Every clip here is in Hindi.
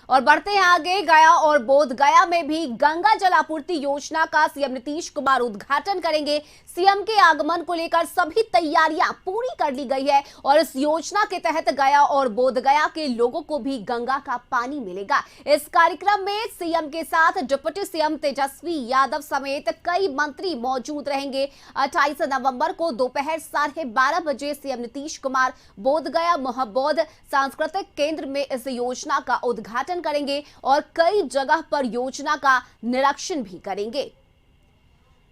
और बढ़ते हैं आगे। गया और बोध गया में भी गंगा जल आपूर्ति योजना का सीएम नीतीश कुमार उद्घाटन करेंगे। सीएम के आगमन को लेकर सभी तैयारियां पूरी कर ली गई है और इस योजना के तहत गया और बोध गया के लोगों को भी गंगा का पानी मिलेगा। इस कार्यक्रम में सीएम के साथ डिप्टी सीएम तेजस्वी यादव समेत कई मंत्री मौजूद रहेंगे। 28 नवंबर को दोपहर 12:30 बजे सीएम नीतीश कुमार बोध गया महाबौद्ध सांस्कृतिक केंद्र में इस योजना का उद्घाटन करेंगे और कई जगह पर योजना का निरीक्षण भी करेंगे।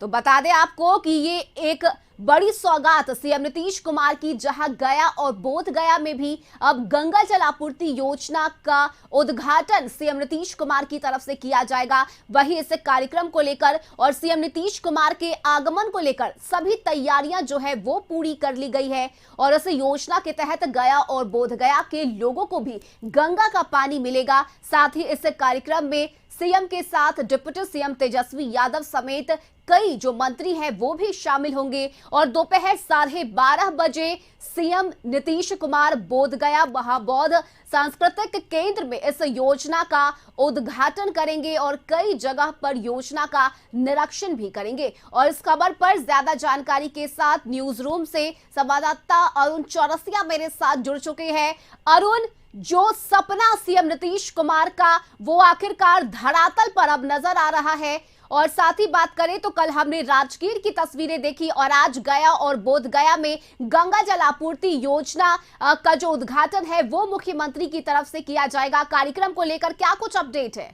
तो बता दें आपको कि ये एक बड़ी सौगात सीएम नीतीश कुमार की, जहां गया और बोध गया में भी अब गंगा जल आपूर्ति योजना का उद्घाटन सीएम नीतीश कुमार की तरफ से किया जाएगा। वहीं इस कार्यक्रम को लेकर और सीएम नीतीश कुमार के आगमन को लेकर सभी तैयारियां जो है वो पूरी कर ली गई है और इस योजना के तहत गया और बोध गया के लोगों को भी गंगा का पानी मिलेगा। साथ ही इस कार्यक्रम में सीएम के साथ डिप्टी सीएम तेजस्वी यादव समेत कई जो मंत्री हैं वो भी शामिल होंगे और दोपहर 12:30 बजे सीएम नीतीश कुमार बोध गया महाबौद्ध सांस्कृतिक केंद्र में इस योजना का उद्घाटन करेंगे और कई जगह पर योजना का निरीक्षण भी करेंगे। और इस खबर पर ज्यादा जानकारी के साथ न्यूज रूम से संवाददाता अरुण चौरसिया मेरे साथ जुड़ चुके हैं। अरुण, जो सपना सीएम नीतीश कुमार का वो आखिरकार धरातल पर अब नजर आ रहा है। और साथ ही बात करें तो कल हमने राजगीर की तस्वीरें देखी और आज गया और बोध गया में गंगा जल आपूर्ति योजना का जो उद्घाटन है वो मुख्यमंत्री की तरफ से किया जाएगा। कार्यक्रम को लेकर क्या कुछ अपडेट है?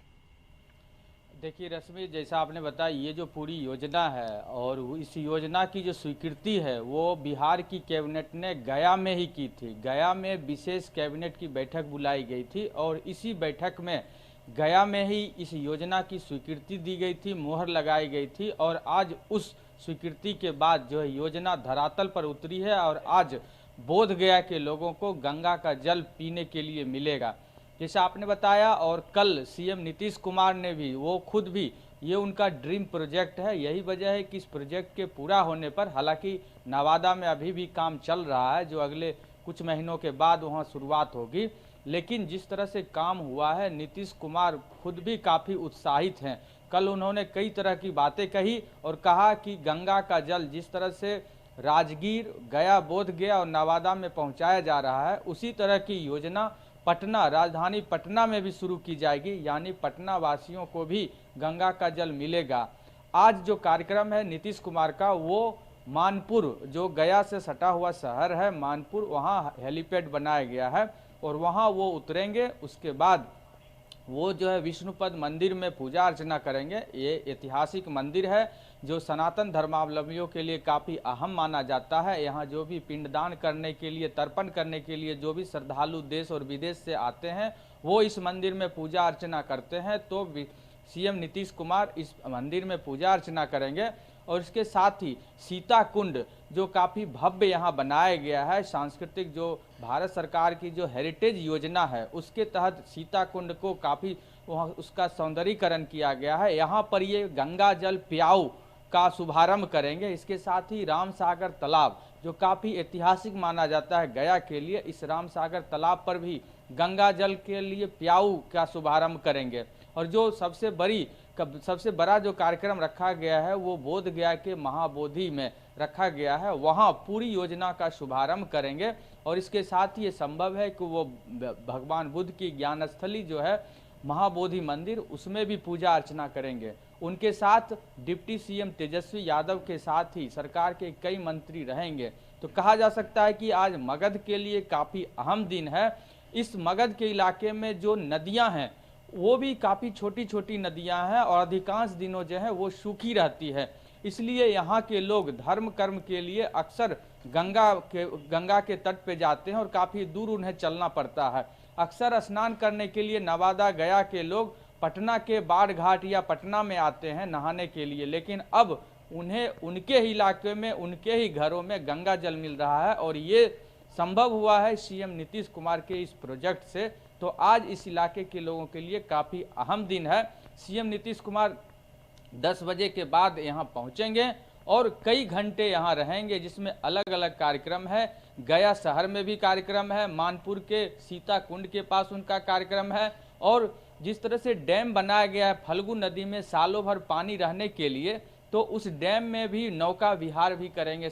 देखिए रश्मि, जैसा आपने बताया, ये जो पूरी योजना है और इस योजना की जो स्वीकृति है वो बिहार की कैबिनेट ने गया में ही की थी। गया में विशेष कैबिनेट की बैठक बुलाई गई थी और इसी बैठक में गया में ही इस योजना की स्वीकृति दी गई थी, मोहर लगाई गई थी और आज उस स्वीकृति के बाद जो है योजना धरातल पर उतरी है और आज बोध गया के लोगों को गंगा का जल पीने के लिए मिलेगा, जैसा आपने बताया। और कल सीएम नीतीश कुमार ने भी, वो खुद भी, ये उनका ड्रीम प्रोजेक्ट है। यही वजह है कि इस प्रोजेक्ट के पूरा होने पर, हालांकि नवादा में अभी भी काम चल रहा है जो अगले कुछ महीनों के बाद वहाँ शुरुआत होगी, लेकिन जिस तरह से काम हुआ है नीतीश कुमार खुद भी काफ़ी उत्साहित हैं। कल उन्होंने कई तरह की बातें कही और कहा कि गंगा का जल जिस तरह से राजगीर, गया, बोध गया और नवादा में पहुंचाया जा रहा है, उसी तरह की योजना पटना, राजधानी पटना में भी शुरू की जाएगी, यानी पटना वासियों को भी गंगा का जल मिलेगा। आज जो कार्यक्रम है नीतीश कुमार का वो मानपुर, जो गया से सटा हुआ शहर है मानपुर, वहाँ हेलीपैड बनाया गया है और वहाँ वो उतरेंगे। उसके बाद वो जो है विष्णुपद मंदिर में पूजा अर्चना करेंगे। ये ऐतिहासिक मंदिर है जो सनातन धर्मावलंबियों के लिए काफ़ी अहम माना जाता है। यहाँ जो भी पिंडदान करने के लिए, तर्पण करने के लिए जो भी श्रद्धालु देश और विदेश से आते हैं वो इस मंदिर में पूजा अर्चना करते हैं। तो सीएम नीतीश कुमार इस मंदिर में पूजा अर्चना करेंगे और इसके साथ ही सीता कुंड जो काफ़ी भव्य यहाँ बनाया गया है, सांस्कृतिक जो भारत सरकार की जो हेरिटेज योजना है उसके तहत सीता कुंड को काफ़ी वहाँ उसका सौंदर्यीकरण किया गया है। यहाँ पर ये गंगा जल प्याऊ का शुभारंभ करेंगे। इसके साथ ही राम सागर तालाब जो काफ़ी ऐतिहासिक माना जाता है गया के लिए, इस राम सागर तालाब पर भी गंगा जल के लिए प्याऊ का शुभारंभ करेंगे। और जो सबसे बड़ा जो कार्यक्रम रखा गया है वो बोध गया के महाबोधि में रखा गया है, वहाँ पूरी योजना का शुभारंभ करेंगे। और इसके साथ ही ये संभव है कि वो भगवान बुद्ध की ज्ञान स्थली जो है महाबोधि मंदिर, उसमें भी पूजा अर्चना करेंगे। उनके साथ डिप्टी सीएम तेजस्वी यादव के साथ ही सरकार के कई मंत्री रहेंगे। तो कहा जा सकता है कि आज मगध के लिए काफ़ी अहम दिन है। इस मगध के इलाके में जो नदियां हैं वो भी काफ़ी छोटी छोटी नदियां हैं और अधिकांश दिनों जो है वो सूखी रहती है, इसलिए यहाँ के लोग धर्म कर्म के लिए अक्सर गंगा के तट पे जाते हैं और काफ़ी दूर उन्हें चलना पड़ता है। अक्सर स्नान करने के लिए नवादा, गया के लोग पटना के बाढ़ घाट या पटना में आते हैं नहाने के लिए, लेकिन अब उन्हें उनके ही इलाके में, उनके ही घरों में गंगा जल मिल रहा है और ये संभव हुआ है सीएम नीतीश कुमार के इस प्रोजेक्ट से। तो आज इस इलाके के लोगों के लिए काफ़ी अहम दिन है। सीएम नीतीश कुमार 10 बजे के बाद यहाँ पहुँचेंगे और कई घंटे यहाँ रहेंगे, जिसमें अलग अलग कार्यक्रम है। गया शहर में भी कार्यक्रम है, मानपुर के सीता कुंड के पास उनका कार्यक्रम है और जिस तरह से डैम बनाया गया है फल्गु नदी में सालों भर पानी रहने के लिए, तो उस डैम में भी नौका विहार भी करेंगे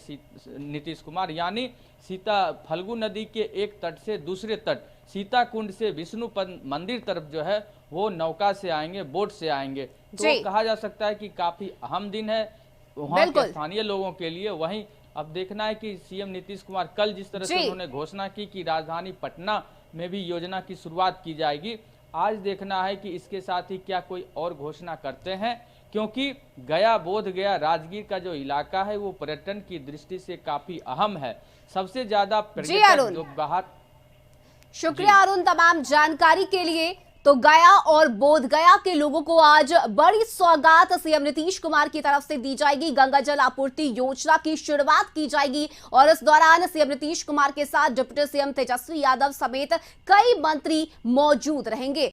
नीतीश कुमार। यानी फल्गु नदी के एक तट से दूसरे तट सीता कुंड से विष्णुपद मंदिर तरफ जो है वो नौका से आएंगे, बोट से आएंगे। तो कहा जा सकता है कि काफी अहम दिन है वहाँ के स्थानीय लोगों के लिए। वहीं अब देखना है कि सीएम नीतीश कुमार कल जिस तरह से उन्होंने घोषणा की कि राजधानी पटना में भी योजना की शुरुआत की जाएगी, आज देखना है कि इसके साथ ही क्या कोई और घोषणा करते हैं, क्योंकि गया, बोध गया, राजगीर का जो इलाका है वो पर्यटन की दृष्टि से काफी अहम है। सबसे ज्यादा पर्यटक जो बाहर। शुक्रिया अरुण तमाम जानकारी के लिए। तो गया और बोध गया के लोगों को आज बड़ी सौगात सीएम नीतीश कुमार की तरफ से दी जाएगी। गंगा जल आपूर्ति योजना की शुरुआत की जाएगी और इस दौरान सीएम नीतीश कुमार के साथ डिप्टी सीएम तेजस्वी यादव समेत कई मंत्री मौजूद रहेंगे।